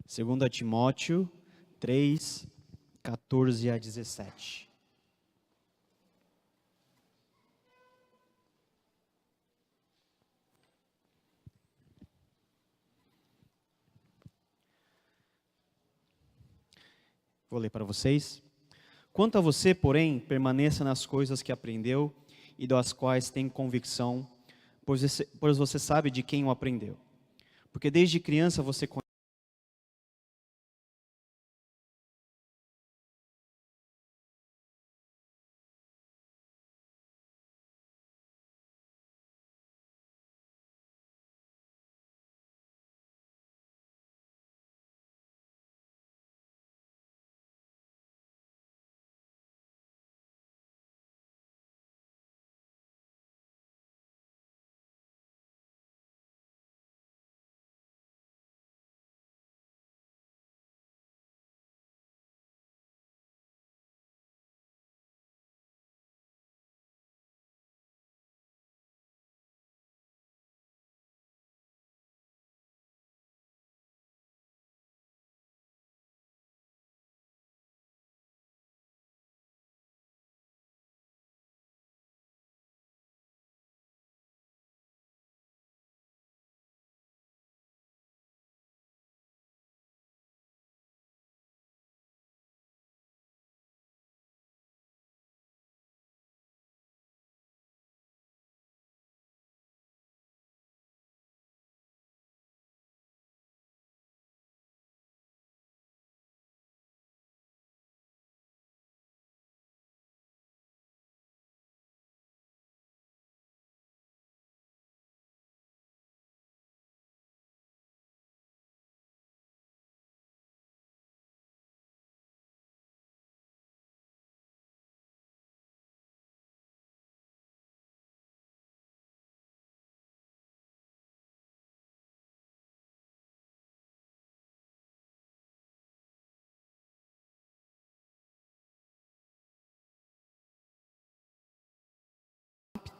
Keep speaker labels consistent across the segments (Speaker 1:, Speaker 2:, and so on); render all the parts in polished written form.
Speaker 1: 2 Timóteo 3, 14 a 17. Vou ler para vocês. Quanto a você, porém, permaneça nas coisas que aprendeu e das quais tem convicção, pois você sabe de quem o aprendeu. Porque desde criança você conhece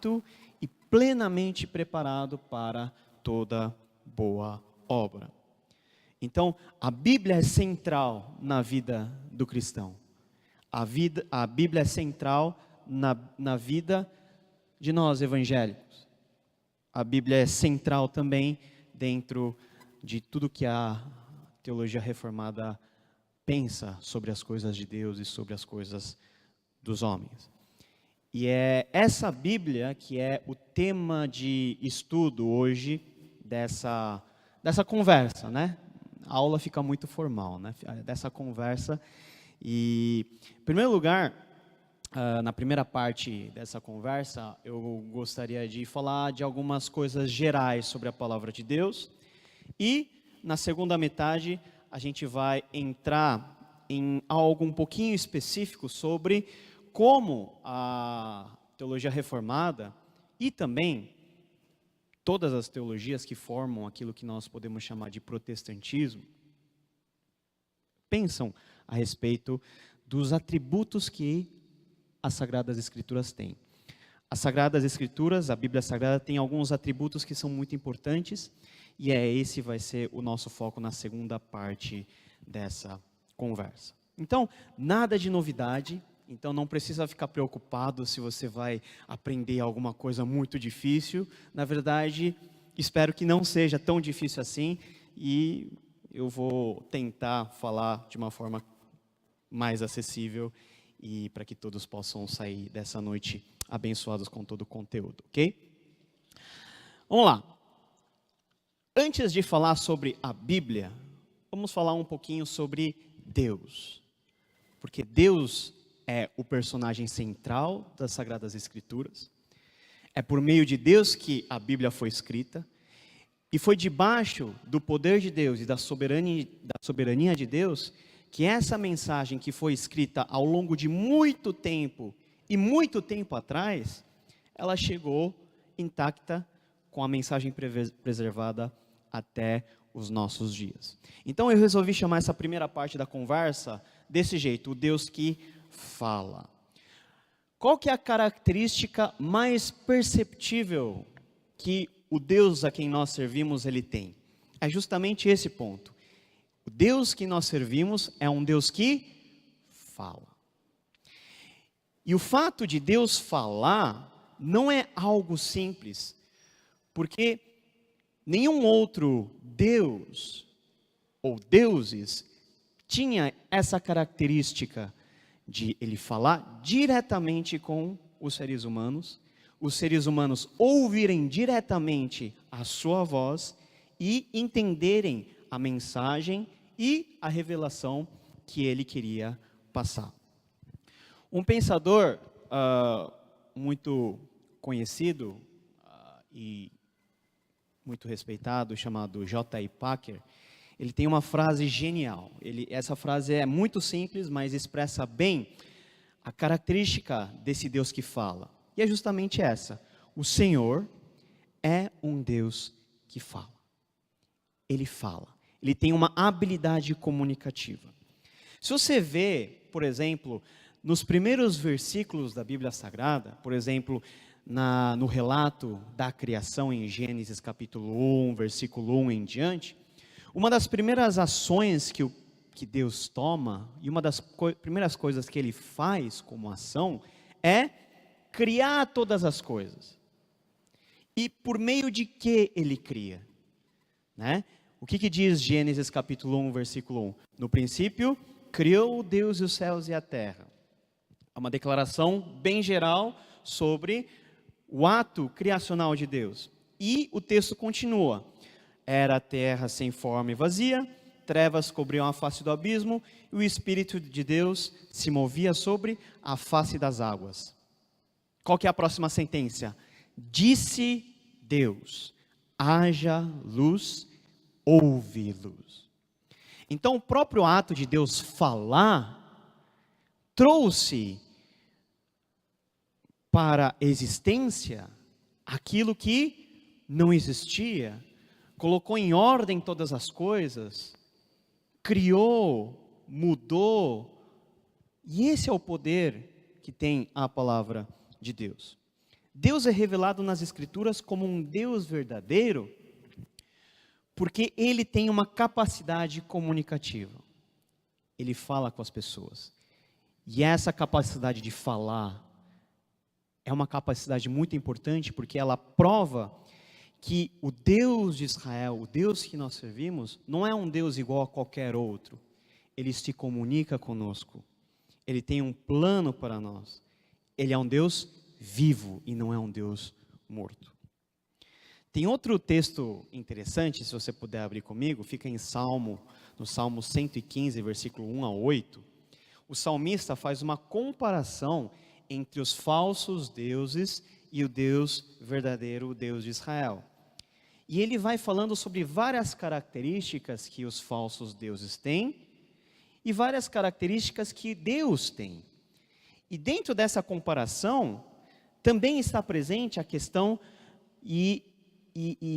Speaker 1: apto e plenamente preparado para toda boa obra. Então, a Bíblia é central na vida do cristão. A Bíblia é central na vida de nós evangélicos. A Bíblia é central também dentro de tudo que a teologia reformada pensa sobre as coisas de Deus e sobre as coisas dos homens. E é essa Bíblia que é o tema de estudo hoje dessa conversa, né? A aula fica muito formal, né? Dessa conversa. E, em primeiro lugar, na primeira parte dessa conversa, eu gostaria de falar de algumas coisas gerais sobre a palavra de Deus. E, na segunda metade, a gente vai entrar em algo um pouquinho específico sobre como a teologia reformada e também todas as teologias que formam aquilo que nós podemos chamar de protestantismo pensam a respeito dos atributos que as Sagradas Escrituras têm. As Sagradas Escrituras, a Bíblia Sagrada, tem alguns atributos que são muito importantes e esse vai ser o nosso foco na segunda parte dessa conversa. Então, nada de novidade. Então não precisa ficar preocupado se você vai aprender alguma coisa muito difícil. Na verdade, espero que não seja tão difícil assim e eu vou tentar falar de uma forma mais acessível e para que todos possam sair dessa noite abençoados com todo o conteúdo, ok? Vamos lá. Antes de falar sobre a Bíblia, vamos falar um pouquinho sobre Deus. Porque Deus é o personagem central das Sagradas Escrituras. É por meio de Deus que a Bíblia foi escrita. E foi debaixo do poder de Deus e da soberania de Deus que essa mensagem que foi escrita ao longo de muito tempo e muito tempo atrás, ela chegou intacta com a mensagem preservada até os nossos dias. Então eu resolvi chamar essa primeira parte da conversa desse jeito, o Deus que fala. Qual que é a característica mais perceptível que o Deus a quem nós servimos ele tem? É justamente esse ponto. O Deus que nós servimos é um Deus que fala. E o fato de Deus falar não é algo simples, porque nenhum outro Deus ou deuses tinha essa característica de ele falar diretamente com os seres humanos ouvirem diretamente a sua voz e entenderem a mensagem e a revelação que ele queria passar. Um pensador muito conhecido e muito respeitado, chamado J.I. Packer, ele tem uma frase genial. Essa frase é muito simples, mas expressa bem a característica desse Deus que fala. E é justamente essa: o Senhor é um Deus que fala. Ele fala. Ele tem uma habilidade comunicativa. Se você vê, por exemplo, nos primeiros versículos da Bíblia Sagrada, por exemplo, no relato da criação em Gênesis capítulo 1, versículo 1 em diante, uma das primeiras ações que Deus toma, e uma das primeiras coisas que Ele faz como ação, é criar todas as coisas. E por meio de que Ele cria? Né? O que diz Gênesis capítulo 1, versículo 1? No princípio, criou Deus os céus e a terra. É uma declaração bem geral sobre o ato criacional de Deus. E o texto continua: era a terra sem forma e vazia, trevas cobriam a face do abismo, e o Espírito de Deus se movia sobre a face das águas. Qual que é a próxima sentença? Disse Deus: haja luz, houve luz. Então o próprio ato de Deus falar trouxe para a existência aquilo que não existia, colocou em ordem todas as coisas, criou, mudou, e esse é o poder que tem a palavra de Deus. Deus é revelado nas Escrituras como um Deus verdadeiro, porque Ele tem uma capacidade comunicativa. Ele fala com as pessoas. E essa capacidade de falar é uma capacidade muito importante, porque ela prova que o Deus de Israel, o Deus que nós servimos, não é um Deus igual a qualquer outro. Ele se comunica conosco. Ele tem um plano para nós. Ele é um Deus vivo e não é um Deus morto. Tem outro texto interessante, se você puder abrir comigo, fica no Salmo 115, versículo 1 a 8. O salmista faz uma comparação entre os falsos deuses e o Deus verdadeiro, o Deus de Israel. E ele vai falando sobre várias características que os falsos deuses têm e várias características que Deus tem. E dentro dessa comparação, também está presente a questão e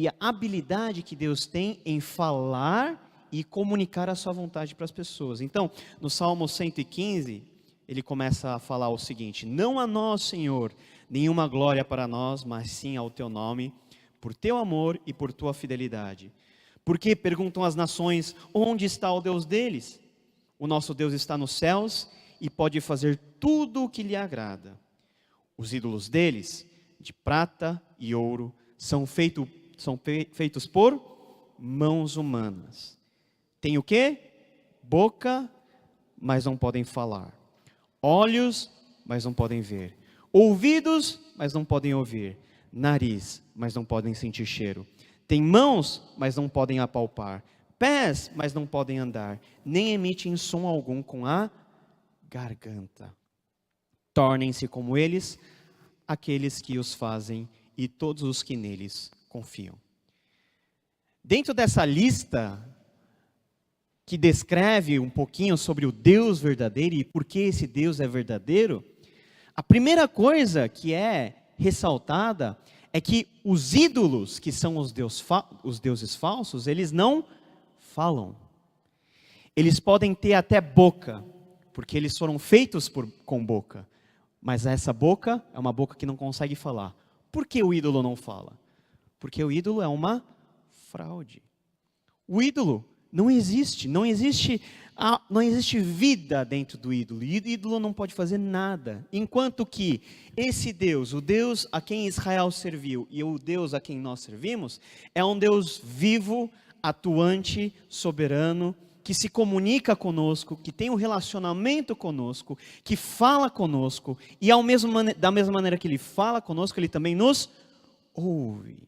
Speaker 1: a habilidade que Deus tem em falar e comunicar a sua vontade para as pessoas. Então, no Salmo 115, ele começa a falar o seguinte: não a nós, Senhor, nenhuma glória para nós, mas sim ao teu nome, por teu amor e por tua fidelidade. Porque perguntam as nações: onde está o Deus deles? O nosso Deus está nos céus e pode fazer tudo o que lhe agrada. Os ídolos deles, de prata e ouro, são feitos por mãos humanas. Tem o quê? Boca, mas não podem falar. Olhos, mas não podem ver. Ouvidos, mas não podem ouvir. Nariz, mas não podem sentir cheiro. Tem mãos, mas não podem apalpar. Pés, mas não podem andar. Nem emitem som algum com a garganta. Tornem-se como eles, aqueles que os fazem e todos os que neles confiam. Dentro dessa lista que descreve um pouquinho sobre o Deus verdadeiro e por que esse Deus é verdadeiro, a primeira coisa que é ressaltada é que os ídolos, que são os deuses falsos, eles não falam. Eles podem ter até boca, porque eles foram feitos com boca, mas essa boca é uma boca que não consegue falar. Por que o ídolo não fala? Porque o ídolo é uma fraude. O ídolo não existe vida dentro do ídolo. E o ídolo não pode fazer nada. Enquanto que esse Deus, o Deus a quem Israel serviu e o Deus a quem nós servimos, é um Deus vivo, atuante, soberano, que se comunica conosco, que tem um relacionamento conosco, que fala conosco, e da mesma maneira que Ele fala conosco, Ele também nos ouve.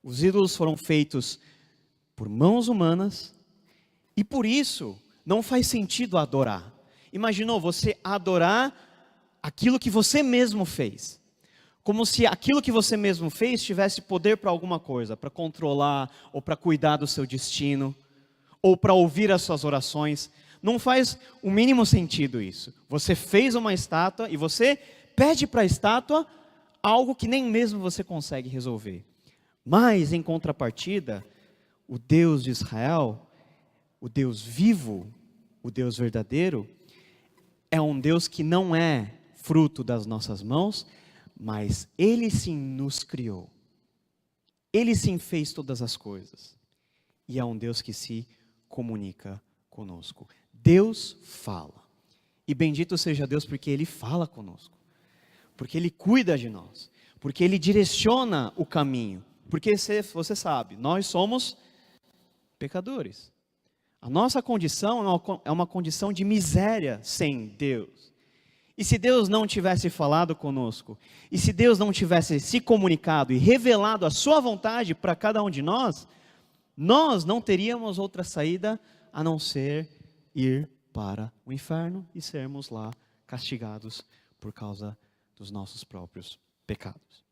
Speaker 1: Os ídolos foram feitos por mãos humanas, e por isso não faz sentido adorar. Imaginou você adorar aquilo que você mesmo fez? Como se aquilo que você mesmo fez tivesse poder para alguma coisa, para controlar, ou para cuidar do seu destino, ou para ouvir as suas orações. Não faz o mínimo sentido isso. Você fez uma estátua e você pede para a estátua algo que nem mesmo você consegue resolver. Mas, em contrapartida, o Deus de Israel, o Deus vivo, o Deus verdadeiro, é um Deus que não é fruto das nossas mãos, mas Ele sim nos criou. Ele sim fez todas as coisas. E é um Deus que se comunica conosco. Deus fala. E bendito seja Deus porque Ele fala conosco. Porque Ele cuida de nós. Porque Ele direciona o caminho. Porque você sabe, nós somos pecadores. A nossa condição é uma condição de miséria sem Deus. E se Deus não tivesse falado conosco, e se Deus não tivesse se comunicado e revelado a sua vontade para cada um de nós não teríamos outra saída a não ser ir para o inferno e sermos lá castigados por causa dos nossos próprios pecados.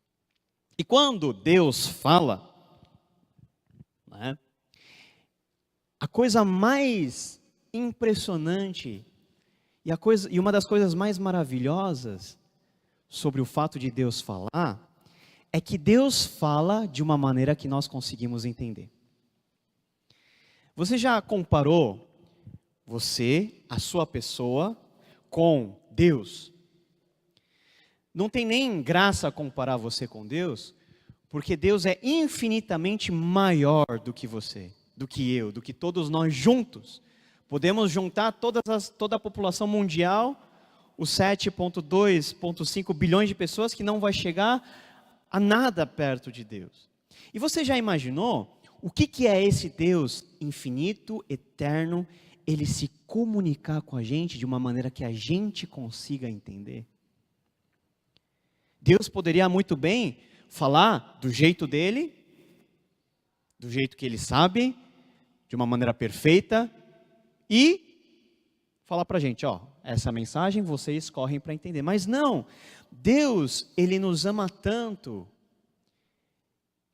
Speaker 1: E quando Deus fala, né, a coisa mais impressionante e uma das coisas mais maravilhosas sobre o fato de Deus falar, é que Deus fala de uma maneira que nós conseguimos entender. Você já comparou a sua pessoa, com Deus? Não tem nem graça comparar você com Deus, porque Deus é infinitamente maior do que você, do que eu, do que todos nós juntos. Podemos juntar toda a população mundial, os 7,2,5 bilhões de pessoas, que não vai chegar a nada perto de Deus. E você já imaginou o que é esse Deus infinito, eterno, Ele se comunicar com a gente de uma maneira que a gente consiga entender? Deus poderia muito bem falar do jeito dele, do jeito que Ele sabe, de uma maneira perfeita, e falar para a gente, essa mensagem vocês correm para entender. Mas não, Deus, Ele nos ama tanto,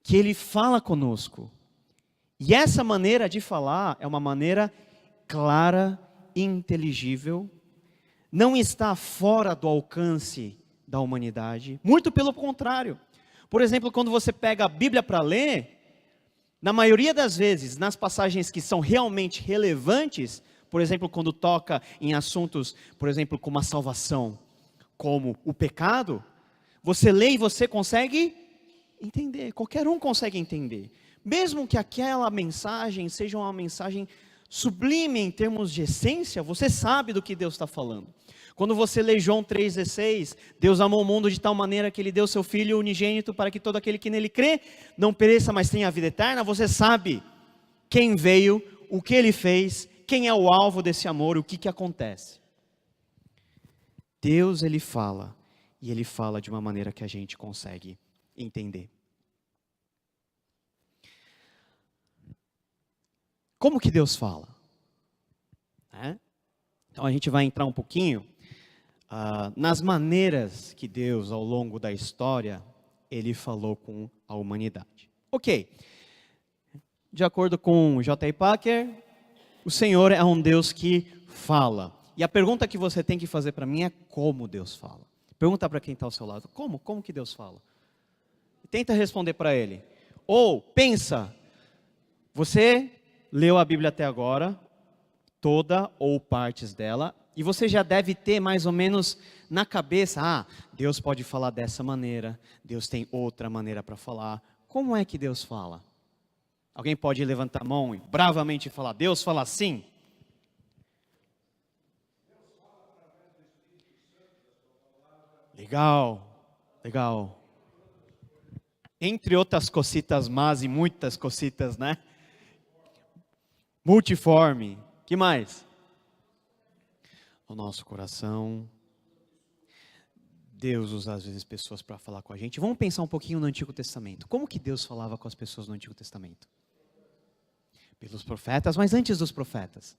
Speaker 1: que Ele fala conosco. E essa maneira de falar é uma maneira clara, inteligível, não está fora do alcance da humanidade, muito pelo contrário. Por exemplo, quando você pega a Bíblia para ler, na maioria das vezes, nas passagens que são realmente relevantes, por exemplo, quando toca em assuntos, por exemplo, como a salvação, como o pecado, você lê e você consegue entender, qualquer um consegue entender. Mesmo que aquela mensagem seja uma mensagem sublime em termos de essência, você sabe do que Deus está falando. Quando você lê João 3,16, Deus amou o mundo de tal maneira que Ele deu seu Filho unigênito para que todo aquele que nele crê não pereça, mas tenha a vida eterna. Você sabe quem veio, o que Ele fez, quem é o alvo desse amor, o que acontece. Deus, Ele fala, e Ele fala de uma maneira que a gente consegue entender. Como que Deus fala? Então a gente vai entrar um pouquinho nas maneiras que Deus, ao longo da história, Ele falou com a humanidade. Ok, de acordo com J.I. Packer, o Senhor é um Deus que fala. E a pergunta que você tem que fazer para mim é como Deus fala. Pergunta para quem está ao seu lado, como que Deus fala? Tenta responder para ele. Ou pensa, você leu a Bíblia até agora, toda ou partes dela, e você já deve ter mais ou menos na cabeça, Deus pode falar dessa maneira, Deus tem outra maneira para falar. Como é que Deus fala? Alguém pode levantar a mão e bravamente falar, Deus fala assim? Legal. Entre outras cositas más e muitas cositas, né? Multiforme. Que mais? O nosso coração. Deus usa às vezes pessoas para falar com a gente. Vamos pensar um pouquinho no Antigo Testamento. Como que Deus falava com as pessoas no Antigo Testamento? Pelos profetas, mas antes dos profetas.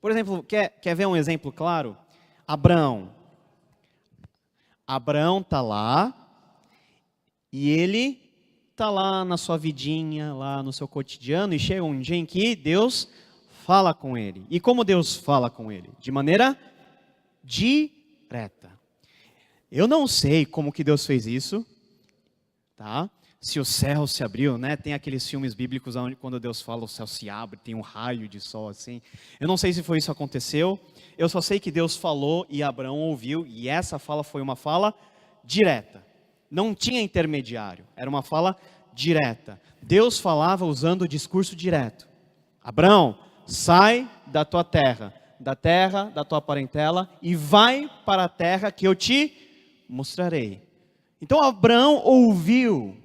Speaker 1: Por exemplo, quer ver um exemplo claro? Abraão está lá, e ele está lá na sua vidinha, lá no seu cotidiano, e chega um dia em que Deus fala com ele. E como Deus fala com ele? De maneira direta. Eu não sei como que Deus fez isso, tá? Se o céu se abriu, né? Tem aqueles filmes bíblicos onde quando Deus fala o céu se abre, tem um raio de sol assim. Eu não sei se foi isso que aconteceu. Eu só sei que Deus falou e Abraão ouviu, e essa fala foi uma fala direta. Não tinha intermediário, era uma fala direta. Deus falava usando o discurso direto. Abraão, sai da tua terra, da tua parentela, e vai para a terra que eu te mostrarei. Então Abraão ouviu.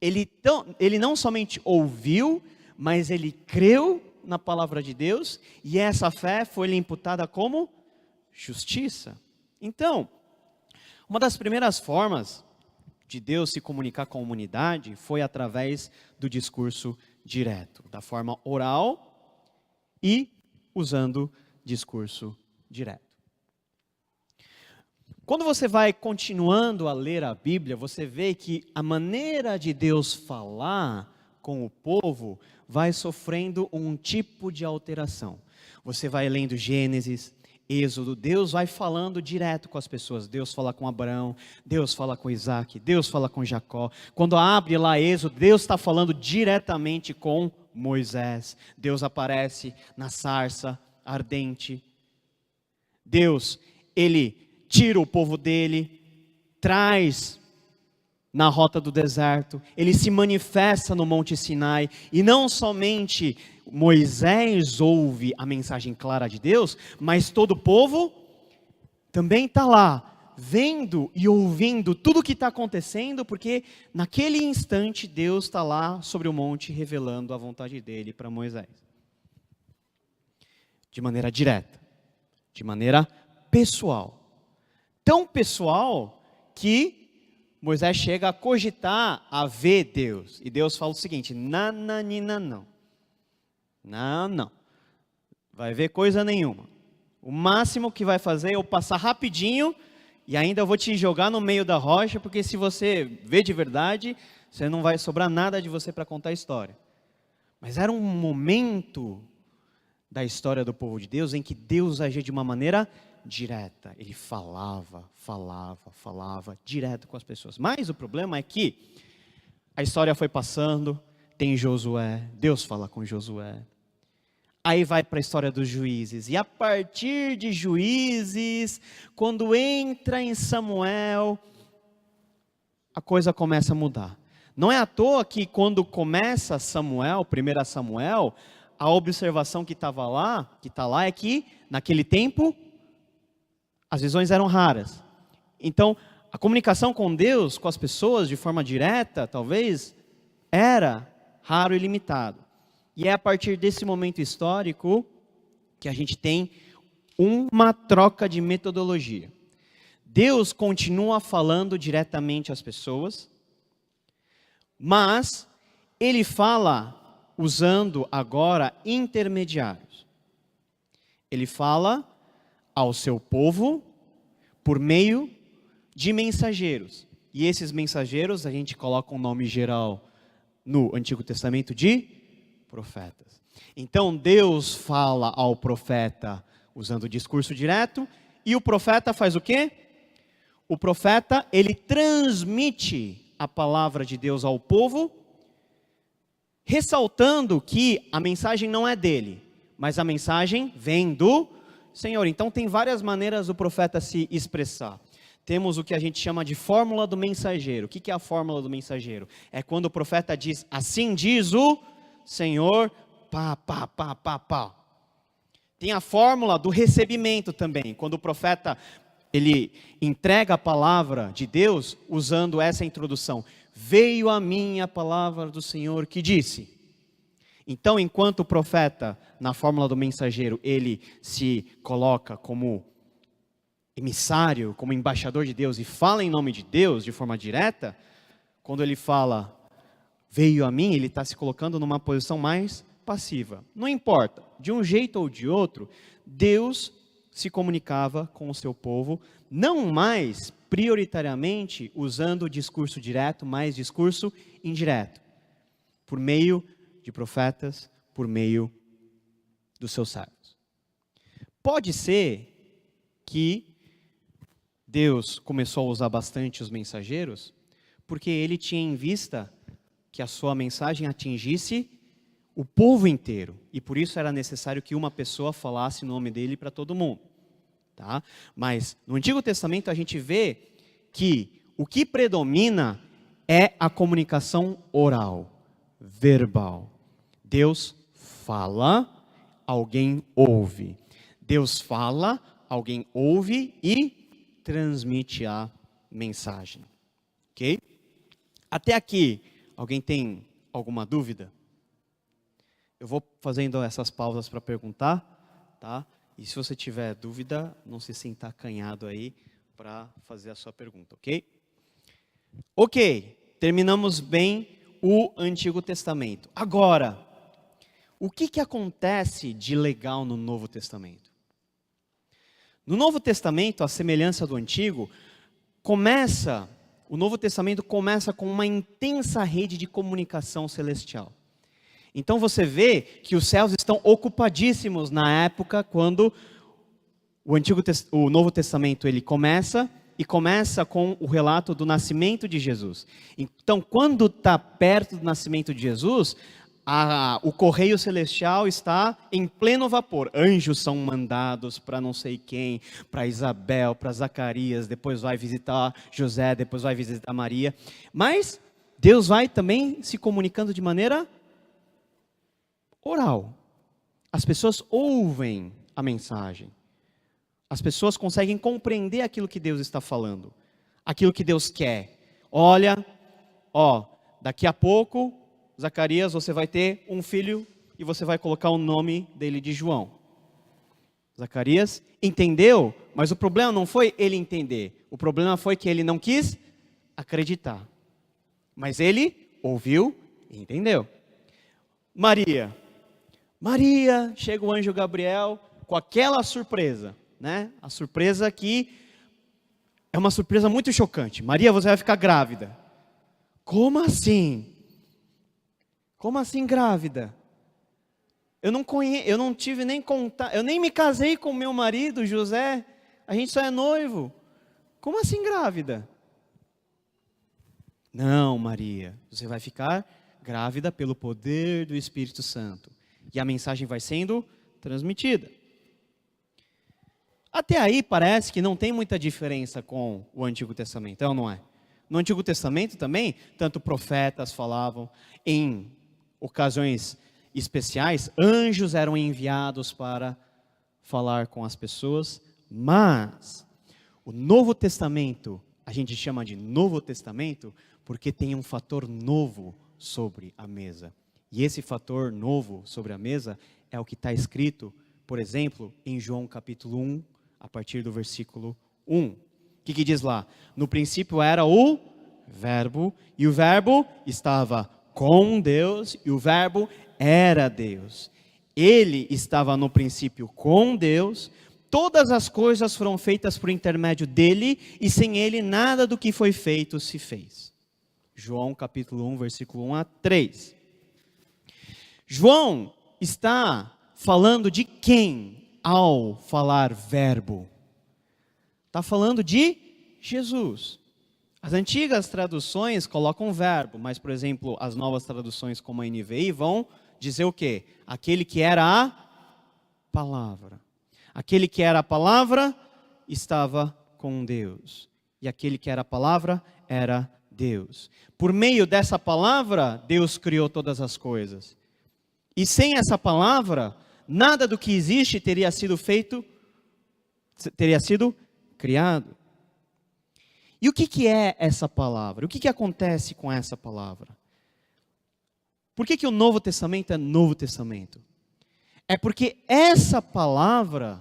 Speaker 1: Ele não somente ouviu, mas ele creu na palavra de Deus, e essa fé foi lhe imputada como justiça. Então, uma das primeiras formas de Deus se comunicar com a humanidade foi através do discurso direto, da forma oral e usando discurso direto. Quando você vai continuando a ler a Bíblia, você vê que a maneira de Deus falar com o povo vai sofrendo um tipo de alteração. Você vai lendo Gênesis, Êxodo, Deus vai falando direto com as pessoas. Deus fala com Abraão, Deus fala com Isaac, Deus fala com Jacó. Quando abre lá Êxodo, Deus está falando diretamente com Moisés. Deus aparece na sarça ardente. Deus, ele tira o povo dele, traz na rota do deserto, ele se manifesta no Monte Sinai, e não somente Moisés ouve a mensagem clara de Deus, mas todo o povo também está lá, vendo e ouvindo tudo o que está acontecendo, porque naquele instante Deus está lá sobre o monte revelando a vontade dele para Moisés. De maneira direta, de maneira pessoal. Tão pessoal que Moisés chega a cogitar a ver Deus. E Deus fala o seguinte, nananina não. Não. Vai ver coisa nenhuma. O máximo que vai fazer é eu passar rapidinho e ainda eu vou te jogar no meio da rocha, porque se você ver de verdade, você não vai sobrar nada de você para contar a história. Mas era um momento da história do povo de Deus em que Deus agia de uma maneira direta. Ele falava direto com as pessoas. Mas o problema é que a história foi passando, tem Josué, Deus fala com Josué. Aí vai para a história dos juízes. E a partir de Juízes, quando entra em Samuel, a coisa começa a mudar. Não é à toa que quando começa Samuel, 1 Samuel, a observação que está lá é que naquele tempo as visões eram raras. Então, a comunicação com Deus, com as pessoas, de forma direta, talvez, era raro e limitado. E é a partir desse momento histórico que a gente tem uma troca de metodologia. Deus continua falando diretamente às pessoas, mas ele fala usando agora intermediários. Ele fala ao seu povo por meio de mensageiros. E esses mensageiros, a gente coloca um nome geral no Antigo Testamento de profetas. Então Deus fala ao profeta usando o discurso direto, e o profeta faz o quê? O profeta, ele transmite a palavra de Deus ao povo, ressaltando que a mensagem não é dele, mas a mensagem vem do Senhor. Então tem várias maneiras do profeta se expressar. temos o que a gente chama de fórmula do mensageiro. O que é a fórmula do mensageiro? É quando o profeta diz, assim diz o Senhor, pá, pá, pá, pá, pá. Tem a fórmula do recebimento também, quando o profeta ele entrega a palavra de Deus usando essa introdução. Veio a mim a palavra do Senhor que disse. Então, enquanto o profeta, na fórmula do mensageiro, ele se coloca como emissário, como embaixador de Deus e fala em nome de Deus de forma direta, quando ele fala, veio a mim, ele está se colocando numa posição mais passiva. Não importa, de um jeito ou de outro, Deus se comunicava com o seu povo, não mais prioritariamente usando o discurso direto, mas discurso indireto, por meio de profetas, por meio dos seus servos. Pode ser que Deus começou a usar bastante os mensageiros, porque ele tinha em vista que a sua mensagem atingisse o povo inteiro, e por isso era necessário que uma pessoa falasse o nome dele para todo mundo. Tá? Mas no Antigo Testamento a gente vê que o que predomina é a comunicação oral, verbal. Deus fala, alguém ouve. Deus fala, alguém ouve e transmite a mensagem. Ok? Até aqui, alguém tem alguma dúvida? Eu vou fazendo essas pausas para perguntar, tá? E se você tiver dúvida, não se sinta acanhado aí para fazer a sua pergunta, ok? Ok, terminamos bem o Antigo Testamento. Agora, o que acontece de legal no Novo Testamento? No Novo Testamento, a semelhança do Antigo, o Novo Testamento começa com uma intensa rede de comunicação celestial. Então você vê que os céus estão ocupadíssimos na época quando o Novo Testamento ele começa com o relato do nascimento de Jesus. Então, quando está perto do nascimento de Jesus, o correio celestial está em pleno vapor. Anjos são mandados para não sei quem, para Isabel, para Zacarias, depois vai visitar José, depois vai visitar Maria. Mas Deus vai também se comunicando de maneira oral. As pessoas ouvem a mensagem. As pessoas conseguem compreender aquilo que Deus está falando, aquilo que Deus quer. Olha, daqui a pouco, Zacarias, você vai ter um filho e você vai colocar o nome dele de João. Zacarias entendeu, mas o problema não foi ele entender. O problema foi que ele não quis acreditar. Mas ele ouviu e entendeu. Maria, chega o anjo Gabriel com aquela surpresa, né? A surpresa que é uma surpresa muito chocante. Maria, você vai ficar grávida. Como assim? Como assim grávida? Eu não tive nem contato, eu nem me casei com meu marido, José, a gente só é noivo. Como assim grávida? Não, Maria, você vai ficar grávida pelo poder do Espírito Santo. E a mensagem vai sendo transmitida. Até aí parece que não tem muita diferença com o Antigo Testamento, é ou não é? No Antigo Testamento também, tanto profetas falavam, em ocasiões especiais, anjos eram enviados para falar com as pessoas, mas o Novo Testamento, a gente chama de Novo Testamento, porque tem um fator novo sobre a mesa. E esse fator novo sobre a mesa é o que está escrito, por exemplo, em João capítulo 1, a partir do versículo 1. O que diz lá? No princípio era o Verbo, e o Verbo estava com Deus, e o Verbo era Deus. Ele estava no princípio com Deus, todas as coisas foram feitas por intermédio dele, e sem ele nada do que foi feito se fez. João capítulo 1, versículo 1 a 3. João está falando de quem ao falar verbo? Está falando de Jesus. As antigas traduções colocam verbo, mas, por exemplo, as novas traduções como a NVI vão dizer o quê? Aquele que era a palavra. Aquele que era a palavra estava com Deus. E aquele que era a palavra era Deus. Por meio dessa palavra, Deus criou todas as coisas. E sem essa palavra, nada do que existe teria sido feito, teria sido criado. E o que é essa palavra? O que acontece com essa palavra? Por que o Novo Testamento é Novo Testamento? É porque essa palavra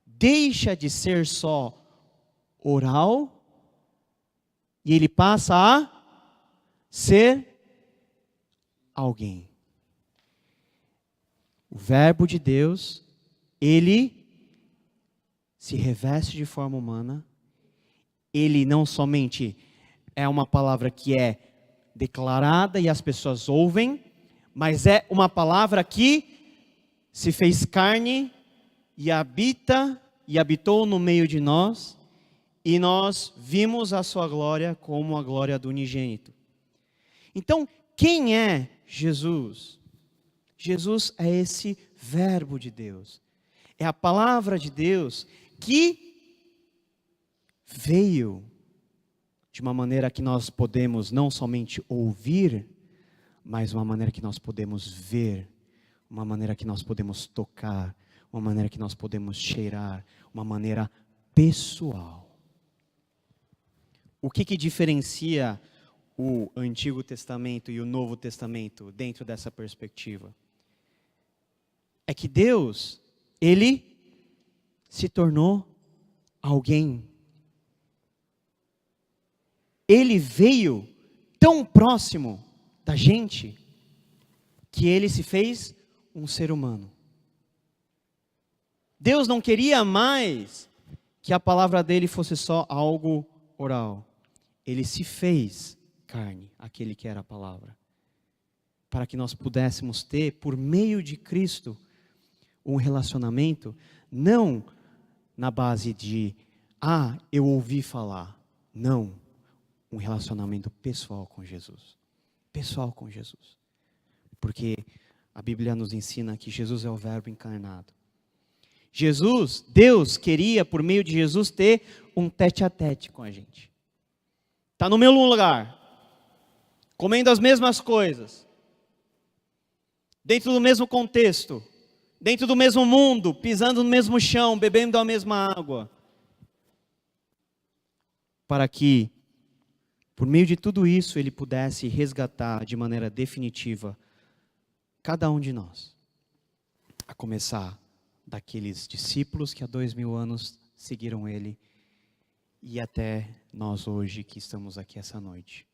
Speaker 1: deixa de ser só oral e ele passa a ser alguém. O Verbo de Deus, ele se reveste de forma humana. Ele não somente é uma palavra que é declarada e as pessoas ouvem, mas é uma palavra que se fez carne e habitou no meio de nós, e nós vimos a sua glória como a glória do unigênito. Então, quem é Jesus? Jesus é esse Verbo de Deus. É a palavra de Deus que veio de uma maneira que nós podemos não somente ouvir, mas uma maneira que nós podemos ver, uma maneira que nós podemos tocar, uma maneira que nós podemos cheirar, uma maneira pessoal. O que diferencia o Antigo Testamento e o Novo Testamento dentro dessa perspectiva? É que Deus, ele se tornou alguém. Ele veio tão próximo da gente que ele se fez um ser humano. Deus não queria mais que a palavra dele fosse só algo oral. Ele se fez carne, aquele que era a palavra, para que nós pudéssemos ter, por meio de Cristo, um relacionamento, não na base de, eu ouvi falar. Não, um relacionamento pessoal com Jesus. Pessoal com Jesus. Porque a Bíblia nos ensina que Jesus é o Verbo encarnado. Jesus, Deus queria, por meio de Jesus, ter um tete-a-tete com a gente. Está no mesmo lugar, comendo as mesmas coisas, dentro do mesmo contexto, dentro do mesmo mundo, pisando no mesmo chão, bebendo a mesma água. Para que, por meio de tudo isso, ele pudesse resgatar de maneira definitiva cada um de nós. A começar daqueles discípulos que há 2000 anos seguiram ele e até nós hoje que estamos aqui essa noite.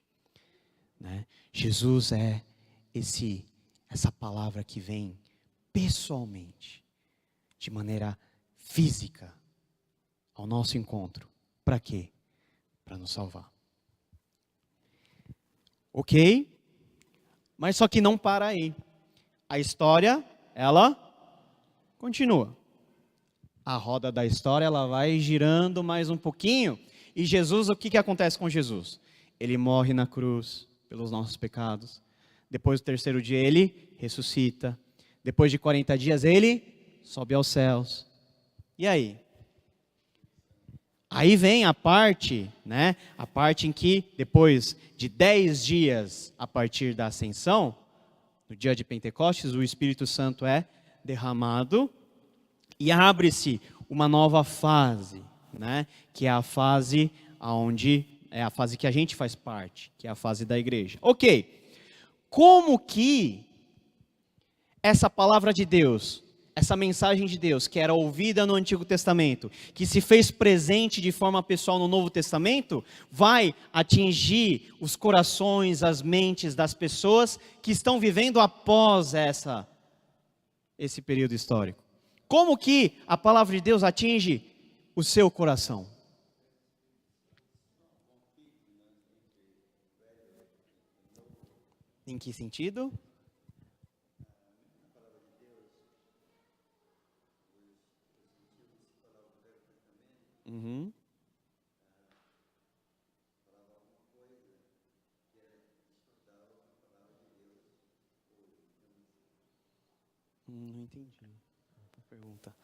Speaker 1: Né? Jesus é essa palavra que vem pessoalmente, de maneira física, ao nosso encontro. Para quê? Para nos salvar. Ok? Mas só que não para aí. A história, ela continua. A roda da história, ela vai girando mais um pouquinho. E Jesus, o que acontece com Jesus? Ele morre na cruz pelos nossos pecados. Depois do terceiro dia, ele ressuscita. Depois de 40 dias, ele sobe aos céus. E aí? Aí vem a parte, né? A parte em que, depois de 10 dias a partir da ascensão, no dia de Pentecostes, o Espírito Santo é derramado e abre-se uma nova fase, né? Que é a fase é a fase que a gente faz parte, que é a fase da igreja. Ok, como que essa palavra de Deus, essa mensagem de Deus, que era ouvida no Antigo Testamento, que se fez presente de forma pessoal no Novo Testamento, vai atingir os corações, as mentes das pessoas que estão vivendo após esse período histórico? Como que a palavra de Deus atinge o seu coração? Em que sentido? Uhum. Não entendi a pergunta.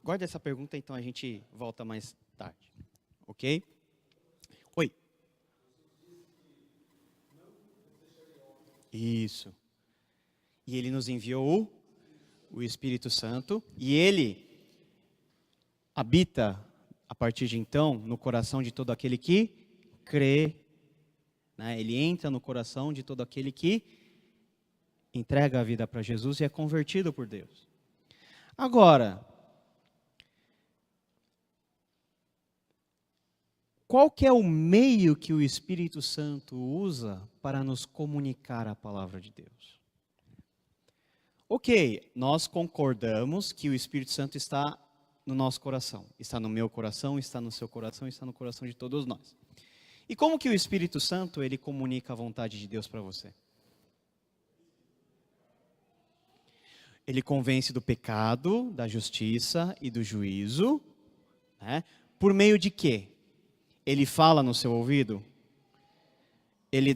Speaker 1: Guarda essa pergunta, então a gente volta mais tarde. Ok? Oi. Isso. E ele nos enviou o Espírito Santo, e ele habita, a partir de então, no coração de todo aquele que crê. Né? Ele entra no coração de todo aquele que entrega a vida para Jesus e é convertido por Deus. Agora, qual que é o meio que o Espírito Santo usa para nos comunicar a palavra de Deus? Ok, nós concordamos que o Espírito Santo está no nosso coração. Está no meu coração, está no seu coração, está no coração de todos nós. E como que o Espírito Santo, ele comunica a vontade de Deus para você? Ele convence do pecado, da justiça e do juízo. Né? Por meio de quê? Ele fala no seu ouvido? Ele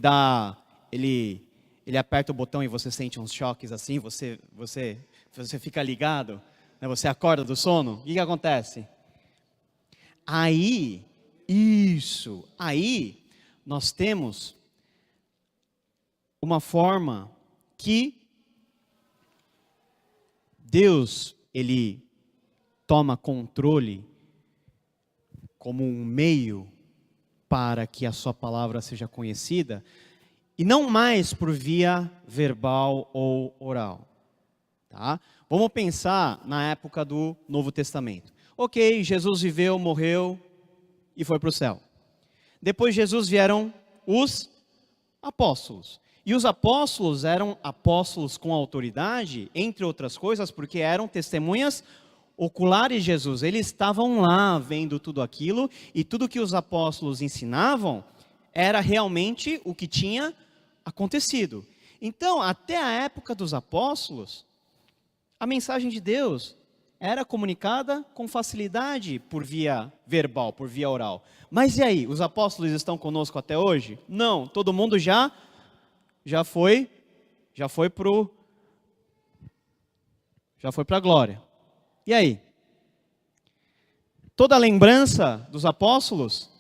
Speaker 1: aperta o botão e você sente uns choques assim, você fica ligado, né? Você acorda do sono, o que acontece? Aí nós temos uma forma que Deus, ele toma controle como um meio para que a sua palavra seja conhecida, e não mais por via verbal ou oral. Tá? Vamos pensar na época do Novo Testamento. Ok, Jesus viveu, morreu e foi para o céu. Depois de Jesus vieram os apóstolos. E os apóstolos eram apóstolos com autoridade, entre outras coisas, porque eram testemunhas oculares de Jesus. Eles estavam lá vendo tudo aquilo, e tudo que os apóstolos ensinavam era realmente o que tinha acontecido. Então, até a época dos apóstolos, a mensagem de Deus era comunicada com facilidade por via verbal, por via oral. Mas e aí, os apóstolos estão conosco até hoje? Não, todo mundo já foi para a glória. E aí? Toda a lembrança dos apóstolos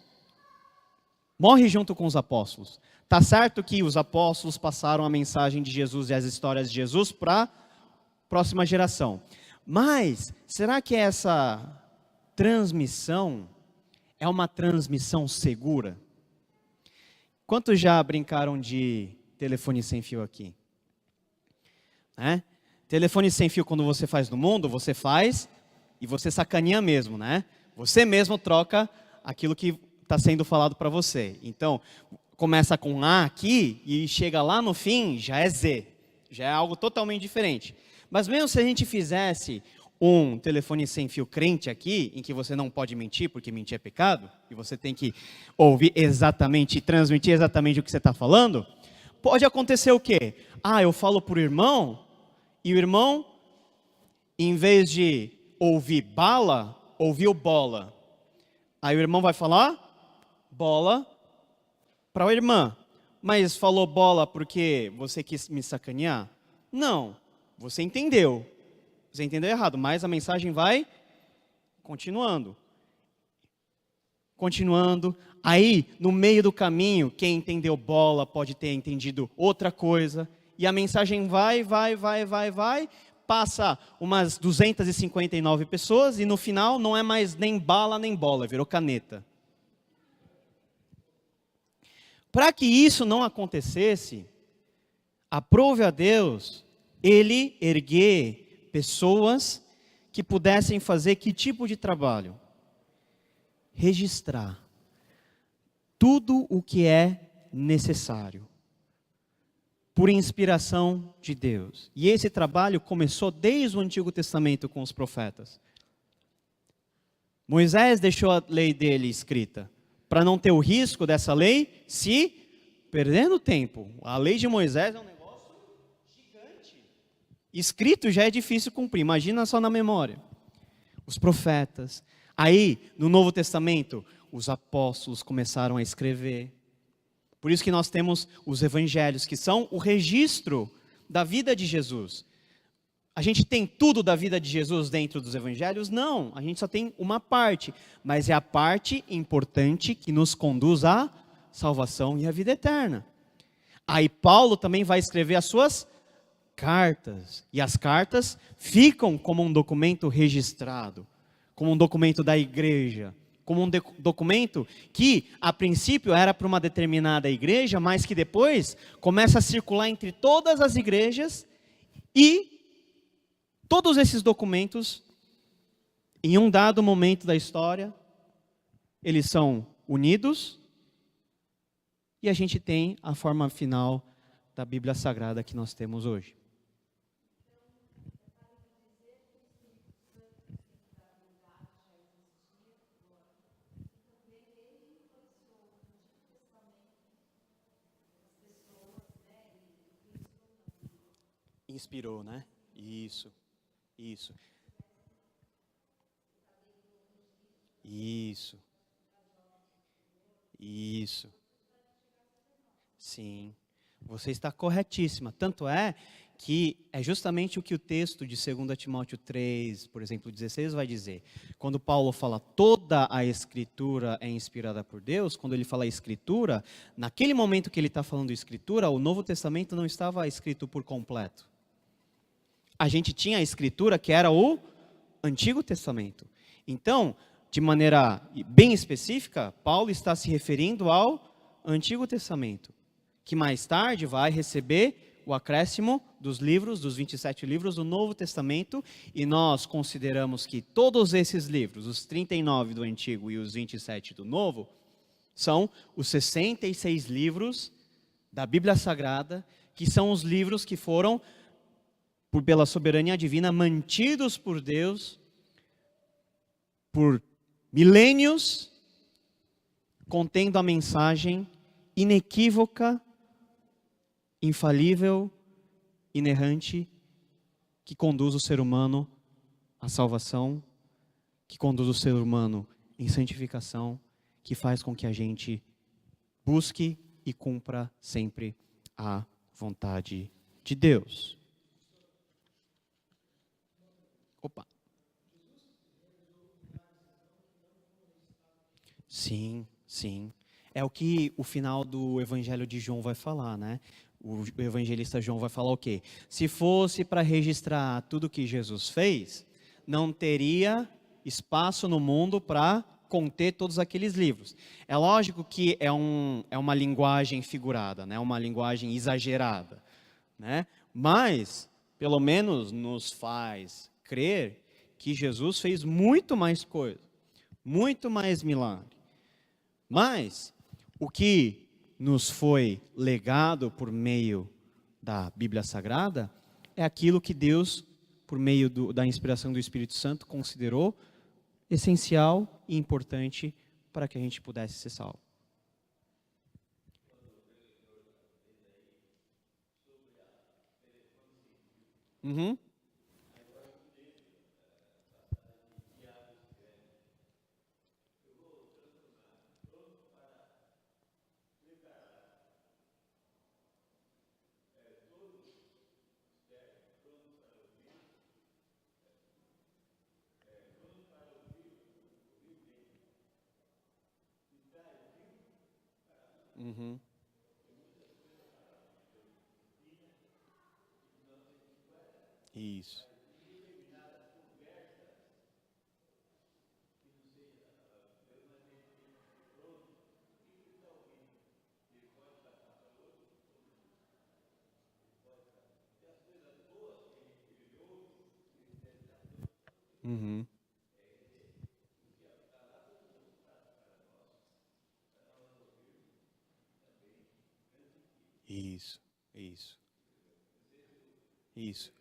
Speaker 1: morre junto com os apóstolos. Tá certo que os apóstolos passaram a mensagem de Jesus e as histórias de Jesus para a próxima geração. Mas, será que essa transmissão é uma transmissão segura? Quantos já brincaram de telefone sem fio aqui? Telefone sem fio, quando você faz no mundo, você faz e você sacaneia mesmo, né? Você mesmo troca aquilo que está sendo falado para você. Então, começa com A aqui e chega lá no fim, já é Z. Já é algo totalmente diferente. Mas mesmo se a gente fizesse um telefone sem fio crente aqui, em que você não pode mentir, porque mentir é pecado, e você tem que ouvir exatamente, transmitir exatamente o que você está falando, pode acontecer o quê? Eu falo para o irmão, e o irmão, em vez de ouvir bala, ouviu bola. Aí o irmão vai falar bola para a irmã. Mas falou bola porque você quis me sacanear? Não, você entendeu. Você entendeu errado, mas a mensagem vai continuando. Aí, no meio do caminho, quem entendeu bola pode ter entendido outra coisa. E a mensagem vai, passa umas 259 pessoas e no final não é mais nem bala nem bola, virou caneta. Para que isso não acontecesse, aprove a Deus ele erguer pessoas que pudessem fazer que tipo de trabalho? Registrar tudo o que é necessário, por inspiração de Deus. E esse trabalho começou desde o Antigo Testamento com os profetas. Moisés deixou a lei dele escrita, para não ter o risco dessa lei se perder no tempo. A lei de Moisés é um negócio gigante. Escrito já é difícil cumprir, imagina só na memória. Os profetas. Aí, no Novo Testamento, os apóstolos começaram a escrever. Por isso que nós temos os evangelhos, que são o registro da vida de Jesus. A gente tem tudo da vida de Jesus dentro dos evangelhos? Não, a gente só tem uma parte, mas é a parte importante que nos conduz à salvação e à vida eterna. Aí Paulo também vai escrever as suas cartas, e as cartas ficam como um documento registrado, como um documento da igreja, como um documento que a princípio era para uma determinada igreja, mas que depois começa a circular entre todas as igrejas, e todos esses documentos, em um dado momento da história, eles são unidos, e a gente tem a forma final da Bíblia Sagrada que nós temos hoje. Inspirou, né? Isso. Isso. Isso. Isso. Sim. Você está corretíssima. Tanto é que é justamente o que o texto de 2 Timóteo 3, por exemplo, 16, vai dizer. Quando Paulo fala toda a Escritura é inspirada por Deus, quando ele fala Escritura, naquele momento que ele está falando Escritura, o Novo Testamento não estava escrito por completo. A gente tinha a Escritura que era o Antigo Testamento. Então, de maneira bem específica, Paulo está se referindo ao Antigo Testamento, que mais tarde vai receber o acréscimo dos livros, dos 27 livros do Novo Testamento, e nós consideramos que todos esses livros, os 39 do Antigo e os 27 do Novo, são os 66 livros da Bíblia Sagrada, que são os livros que foram, pela soberania divina, mantidos por Deus por milênios, contendo a mensagem inequívoca, infalível, inerrante, que conduz o ser humano à salvação, que conduz o ser humano em santificação, que faz com que a gente busque e cumpra sempre a vontade de Deus. Opa. Sim, sim. É o que o final do Evangelho de João vai falar, né? O evangelista João vai falar o quê? Se fosse para registrar tudo que Jesus fez, não teria espaço no mundo para conter todos aqueles livros. É lógico que é uma linguagem figurada, né? Uma linguagem exagerada, né? Mas, pelo menos, nos faz crer que Jesus fez muito mais coisa, muito mais milagre. Mas o que nos foi legado por meio da Bíblia Sagrada é aquilo que Deus, por meio da inspiração do Espírito Santo, considerou essencial e importante para que a gente pudesse ser salvo. Uhum. Uhum. Isso. Uhum. Isso, isso, isso.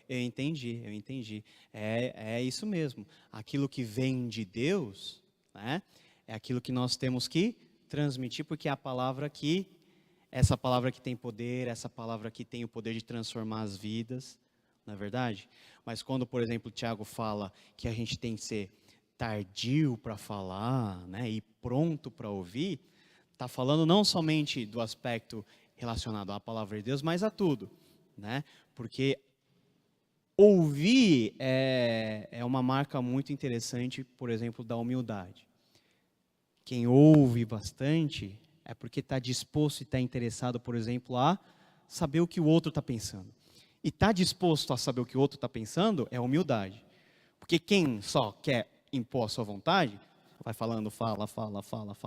Speaker 1: Eu entendi. É isso mesmo. Aquilo que vem de Deus, né, é aquilo que nós temos que transmitir, porque é a palavra essa palavra que tem poder, essa palavra que tem o poder de transformar as vidas, não é verdade? Mas quando, por exemplo, o Tiago fala que a gente tem que ser tardio para falar, né, e pronto para ouvir, está falando não somente do aspecto relacionado à palavra de Deus, mas a tudo, né? Porque ouvir é uma marca muito interessante, por exemplo, da humildade. Quem ouve bastante é porque está disposto e está interessado, por exemplo, a saber o que o outro está pensando. E estar disposto a saber o que o outro está pensando é humildade. Porque quem só quer impor a sua vontade, vai falando, fala.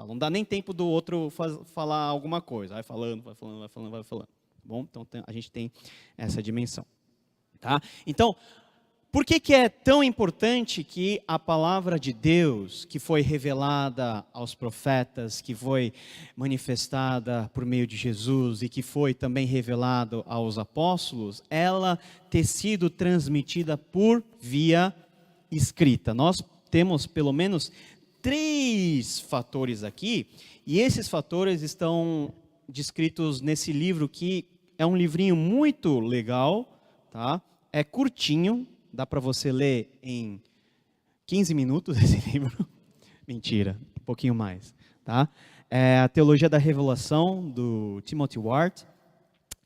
Speaker 1: Não dá nem tempo do outro falar alguma coisa. Vai falando. Tá bom? Então a gente tem essa dimensão. Tá? Então, por que é tão importante que a palavra de Deus, que foi revelada aos profetas, que foi manifestada por meio de Jesus e que foi também revelado aos apóstolos, ela ter sido transmitida por via escrita? Nós temos pelo menos 3 fatores aqui, e esses fatores estão descritos nesse livro, que é um livrinho muito legal, tá? É curtinho, dá para você ler em 15 minutos esse livro. Mentira, um pouquinho mais, tá? É a Teologia da Revelação, do Timothy Ward.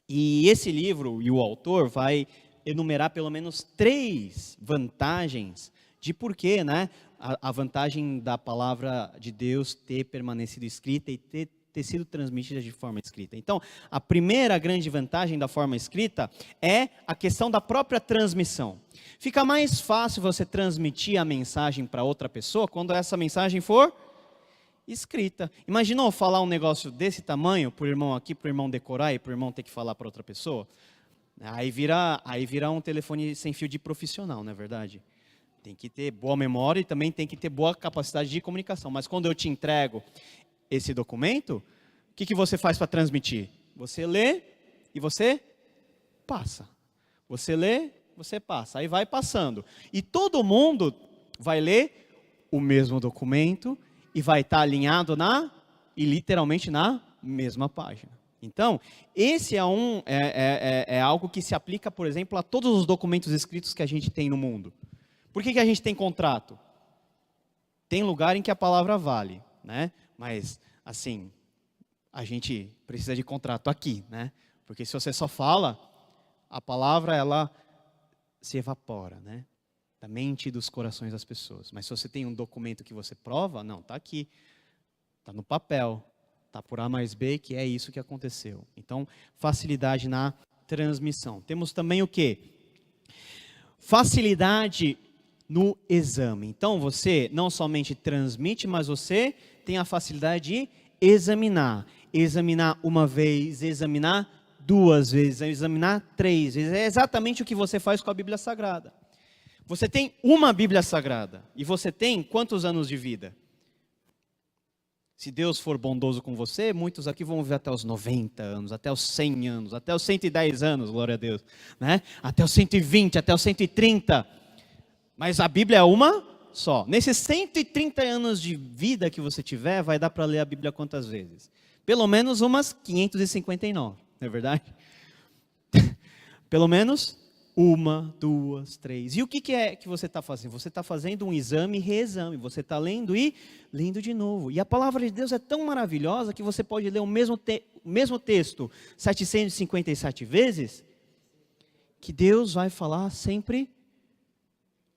Speaker 1: E esse livro, e o autor, vai enumerar pelo menos 3 vantagens de porquê, né? A vantagem da palavra de Deus ter permanecido escrita e ter sido transmitida de forma escrita. Então, a primeira grande vantagem da forma escrita é a questão da própria transmissão. Fica mais fácil você transmitir a mensagem para outra pessoa quando essa mensagem for escrita. Imaginou falar um negócio desse tamanho para o irmão aqui, para o irmão decorar e para o irmão ter que falar para outra pessoa? Aí vira um telefone sem fio de profissional, não é verdade? Tem que ter boa memória e também tem que ter boa capacidade de comunicação. Mas quando eu te entrego esse documento, o que você faz para transmitir? Você lê e você passa. Você lê, você passa. Aí vai passando. E todo mundo vai ler o mesmo documento e vai estar alinhado literalmente na mesma página. Então, esse é algo que se aplica, por exemplo, a todos os documentos escritos que a gente tem no mundo. Por que a gente tem contrato? Tem lugar em que a palavra vale, né? Mas, assim, a gente precisa de contrato aqui, né? Porque se você só fala, a palavra, ela se evapora, né? Da mente e dos corações das pessoas. Mas se você tem um documento que você prova, não, está aqui, está no papel, está por A mais B, que é isso que aconteceu. Então, facilidade na transmissão. Temos também o quê? Facilidade no exame. Então, você não somente transmite, mas você tem a facilidade de examinar. Examinar uma vez, examinar 2 vezes, examinar 3 vezes. É exatamente o que você faz com a Bíblia Sagrada. Você tem uma Bíblia Sagrada. E você tem quantos anos de vida? Se Deus for bondoso com você, muitos aqui vão viver até os 90 anos, até os 100 anos, até os 110 anos, glória a Deus. Né? Até os 120, até os 130. Mas a Bíblia é uma só. Nesses 130 anos de vida que você tiver, vai dar para ler a Bíblia quantas vezes? Pelo menos umas 559, não é verdade? Pelo menos 1, 2, 3. E o que é que você está fazendo? Você está fazendo um exame e reexame. Você está lendo e lendo de novo. E a palavra de Deus é tão maravilhosa que você pode ler o mesmo texto 757 vezes, que Deus vai falar sempre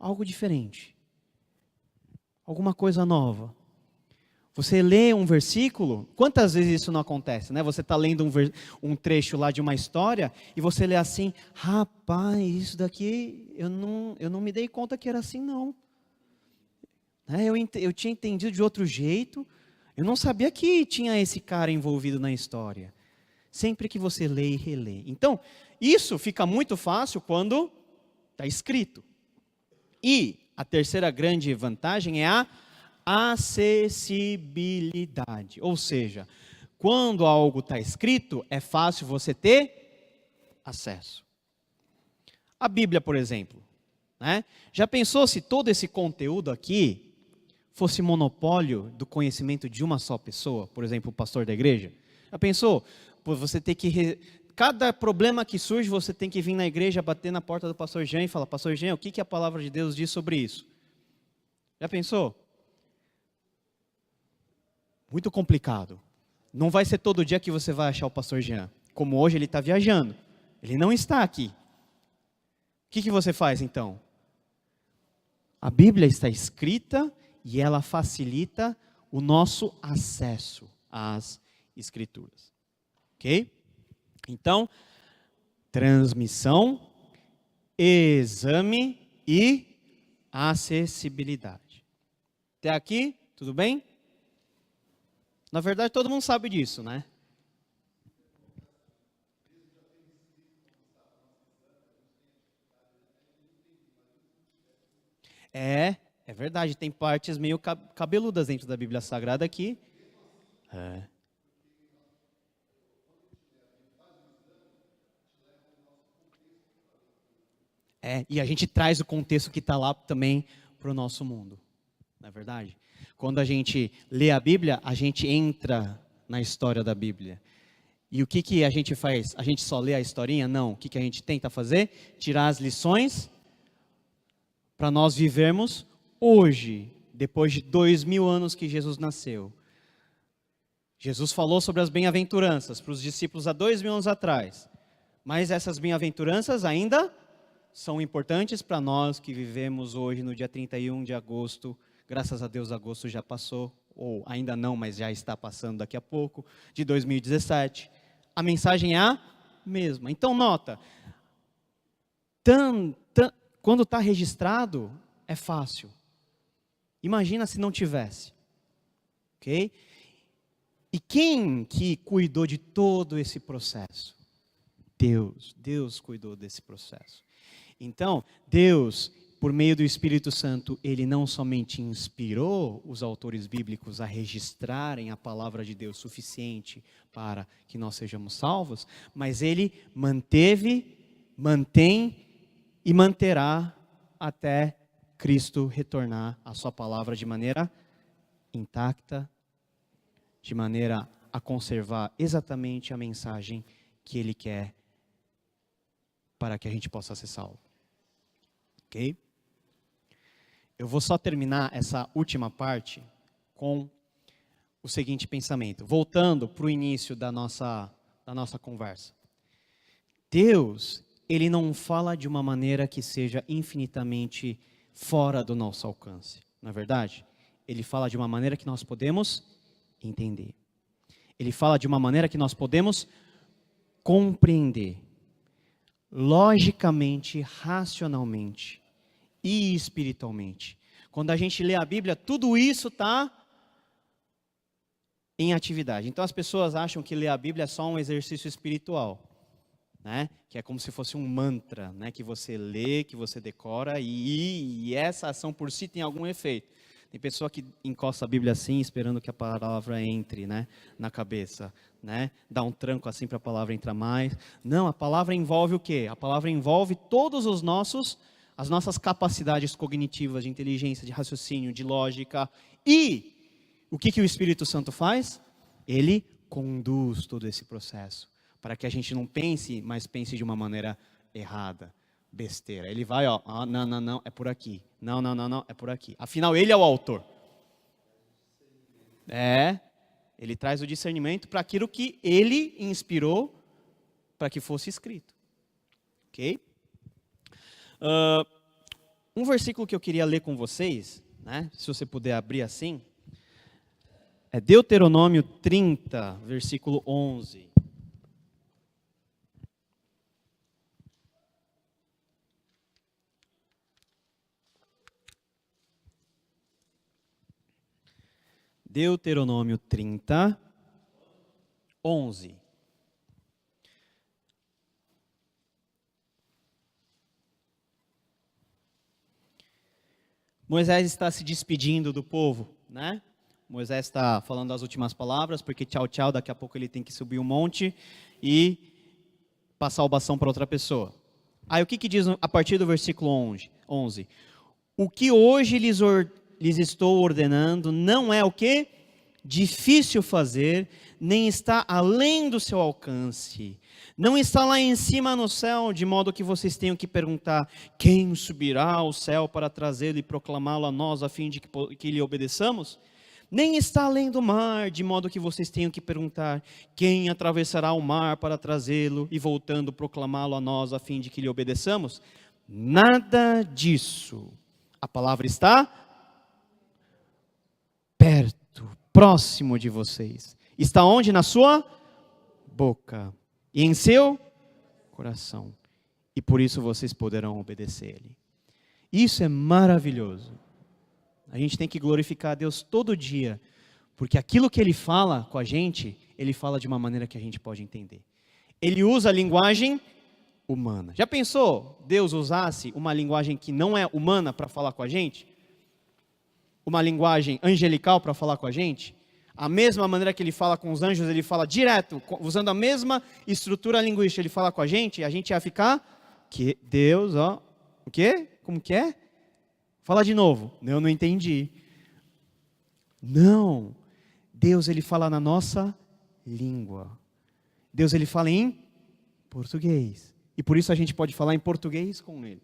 Speaker 1: algo diferente. Alguma coisa nova. Você lê um versículo, quantas vezes isso não acontece, né? Você está lendo um trecho lá de uma história e você lê assim, rapaz, isso daqui eu não me dei conta que era assim não. Eu tinha entendido de outro jeito, eu não sabia que tinha esse cara envolvido na história. Sempre que você lê e relê. Então, isso fica muito fácil quando está escrito. E a terceira grande vantagem é a acessibilidade. Ou seja, quando algo está escrito, é fácil você ter acesso. A Bíblia, por exemplo. Né? Já pensou se todo esse conteúdo aqui fosse monopólio do conhecimento de uma só pessoa? Por exemplo, o pastor da igreja? Já pensou? Você ter que... Cada problema que surge, você tem que vir na igreja, bater na porta do pastor Jean e falar, pastor Jean, o que a palavra de Deus diz sobre isso? Já pensou? Muito complicado. Não vai ser todo dia que você vai achar o pastor Jean. Como hoje ele está viajando. Ele não está aqui. que você faz então? A Bíblia está escrita e ela facilita o nosso acesso às Escrituras. Ok? Então, transmissão, exame e acessibilidade. Até aqui, tudo bem? Na verdade, todo mundo sabe disso, né? É verdade, tem partes meio cabeludas dentro da Bíblia Sagrada aqui. E a gente traz o contexto que está lá também para o nosso mundo, não é verdade? Quando a gente lê a Bíblia, a gente entra na história da Bíblia. E o que a gente faz? A gente só lê a historinha? Não. O que a gente tenta fazer? Tirar as lições para nós vivermos hoje, depois de 2000 anos que Jesus nasceu. Jesus falou sobre as bem-aventuranças para os discípulos há 2000 anos atrás. Mas essas bem-aventuranças ainda são importantes para nós que vivemos hoje no dia 31 de agosto. Graças a Deus, agosto já passou, ou ainda não, mas já está passando daqui a pouco, de 2017. A mensagem é a mesma. Então, nota, quando está registrado, é fácil. Imagina se não tivesse. Ok? E quem que cuidou de todo esse processo? Deus cuidou desse processo. Então, Deus, por meio do Espírito Santo, Ele não somente inspirou os autores bíblicos a registrarem a palavra de Deus suficiente para que nós sejamos salvos, mas Ele mantém e manterá até Cristo retornar a sua palavra de maneira intacta, de maneira a conservar exatamente a mensagem que Ele quer para que a gente possa ser salvo. Ok? Eu vou só terminar essa última parte com o seguinte pensamento, voltando para o início da nossa conversa. Deus, Ele não fala de uma maneira que seja infinitamente fora do nosso alcance, não é verdade? Ele fala de uma maneira que nós podemos entender. Ele fala de uma maneira que nós podemos compreender. Logicamente, racionalmente e espiritualmente. Quando a gente lê a Bíblia, tudo isso está em atividade. Então as pessoas acham que ler a Bíblia é só um exercício espiritual, né? Que é como se fosse um mantra, né? Que você lê, que você decora e essa ação por si tem algum efeito. Tem pessoa que encosta a Bíblia assim, esperando que a palavra entre, né, na cabeça, né? Dá um tranco assim para a palavra entrar mais. Não, a palavra envolve o quê? A palavra envolve todos as nossas capacidades cognitivas, de inteligência, de raciocínio, de lógica. E o que o Espírito Santo faz? Ele conduz todo esse processo, para que a gente não pense, mas pense de uma maneira errada. Besteira. Ele vai, não, é por aqui. Não, é por aqui. Afinal, ele é o autor. Ele traz o discernimento para aquilo que ele inspirou para que fosse escrito. Ok? Um versículo que eu queria ler com vocês, né, se você puder abrir assim, é Deuteronômio 30, versículo 11. Deuteronômio 30, 11. Moisés está se despedindo do povo, né? Moisés está falando as últimas palavras, porque tchau, daqui a pouco ele tem que subir um monte e passar o bastão para outra pessoa. Aí o que diz a partir do versículo 11? O que hoje lhes estou ordenando não é o quê? Difícil fazer, nem está além do seu alcance. Não está lá em cima no céu, de modo que vocês tenham que perguntar: quem subirá ao céu para trazê-lo e proclamá-lo a nós, a fim de que lhe obedeçamos? Nem está além do mar, de modo que vocês tenham que perguntar: quem atravessará o mar para trazê-lo e voltando proclamá-lo a nós, a fim de que lhe obedeçamos? Nada disso. A palavra está perto, próximo de vocês. Está onde? Na sua boca e em seu coração. E por isso vocês poderão obedecer Ele. Isso é maravilhoso. A gente tem que glorificar a Deus todo dia, porque aquilo que Ele fala com a gente, Ele fala de uma maneira que a gente pode entender. Ele usa a linguagem humana. Já pensou Deus usasse uma linguagem que não é humana para falar com a gente? Uma linguagem angelical para falar com a gente? A mesma maneira que Ele fala com os anjos, Ele fala direto, usando a mesma estrutura linguística, Ele fala com a gente ia ficar, que Deus, ó, o quê? Como que é? Fala de novo. Eu não entendi. Não. Deus, Ele fala na nossa língua. Deus, Ele fala em português. E por isso a gente pode falar em português com Ele.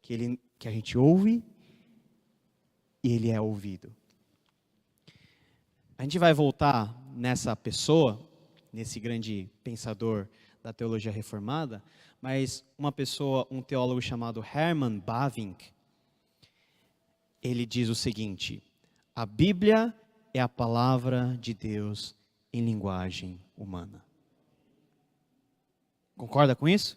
Speaker 1: Que a gente ouve e Ele é ouvido. A gente vai voltar nessa pessoa, nesse grande pensador da teologia reformada, mas uma pessoa, um teólogo chamado Herman Bavinck, ele diz o seguinte: a Bíblia é a palavra de Deus em linguagem humana. Concorda com isso?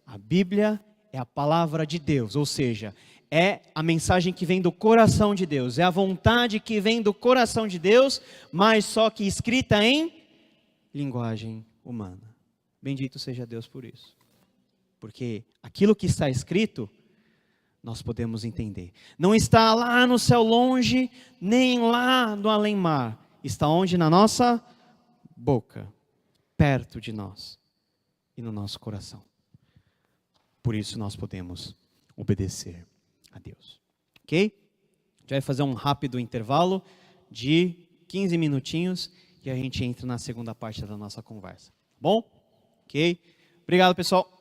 Speaker 1: A Bíblia é a palavra de Deus, ou seja, é a mensagem que vem do coração de Deus, é a vontade que vem do coração de Deus, mas só que escrita em linguagem humana. Bendito seja Deus por isso. Porque aquilo que está escrito, nós podemos entender. Não está lá no céu longe, nem lá no além-mar. Está onde? Na nossa boca, perto de nós e no nosso coração. Por isso nós podemos obedecer a Deus. Ok? A gente vai fazer um rápido intervalo de 15 minutinhos e a gente entra na segunda parte da nossa conversa. Bom? Ok? Obrigado, pessoal.